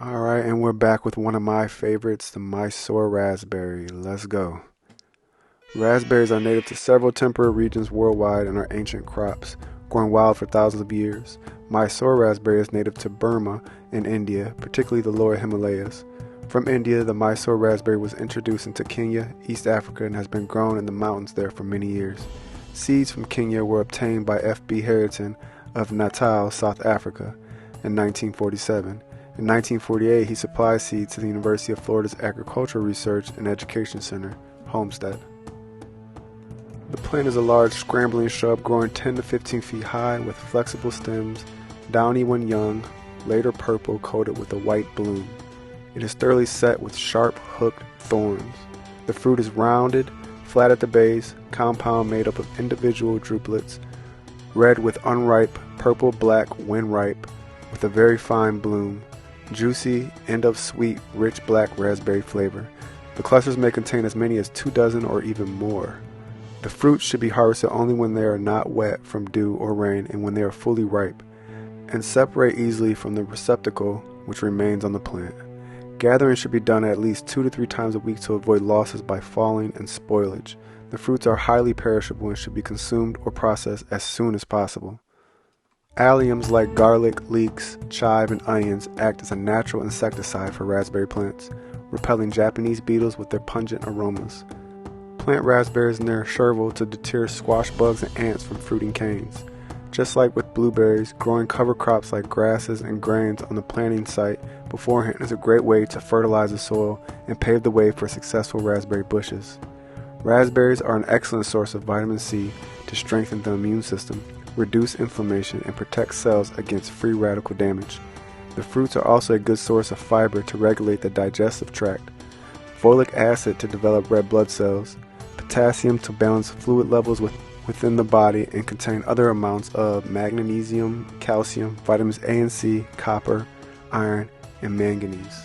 Alright, and we're back with one of my favorites, the Mysore Raspberry. Let's go. Raspberries are native to several temperate regions worldwide and are ancient crops, growing wild for thousands of years. Mysore raspberry is native to Burma in India, particularly the lower Himalayas. From India, the Mysore raspberry was introduced into Kenya, East Africa, and has been grown in the mountains there for many years. Seeds from Kenya were obtained by F.B. Harrington of Natal, South Africa, in 1947. In 1948, he supplied seeds to the University of Florida's Agricultural Research and Education Center, Homestead. The plant is a large scrambling shrub growing 10 to 15 feet high with flexible stems, downy when young, later purple coated with a white bloom. It is thoroughly set with sharp, hooked thorns. The fruit is rounded, flat at the base, compound made up of individual drupelets, red with unripe, purple-black when ripe, with a very fine bloom. Juicy, end of sweet, rich black raspberry flavor. The clusters may contain as many as 2 dozen or even more. The fruits should be harvested only when they are not wet from dew or rain and when they are fully ripe, and separate easily from the receptacle which remains on the plant. Gathering should be done at least 2 to 3 times a week to avoid losses by falling and spoilage. The fruits are highly perishable and should be consumed or processed as soon as possible. Alliums like garlic, leeks, chive, and onions act as a natural insecticide for raspberry plants, repelling Japanese beetles with their pungent aromas. Plant raspberries near chervil to deter squash bugs and ants from fruiting canes. Just like with blueberries, growing cover crops like grasses and grains on the planting site beforehand is a great way to fertilize the soil and pave the way for successful raspberry bushes. Raspberries are an excellent source of vitamin C to strengthen the immune system, reduce inflammation, and protect cells against free radical damage. The fruits are also a good source of fiber to regulate the digestive tract, folic acid to develop red blood cells, potassium to balance fluid levels within the body, and contain other amounts of magnesium, calcium, vitamins A and C, copper, iron, and manganese.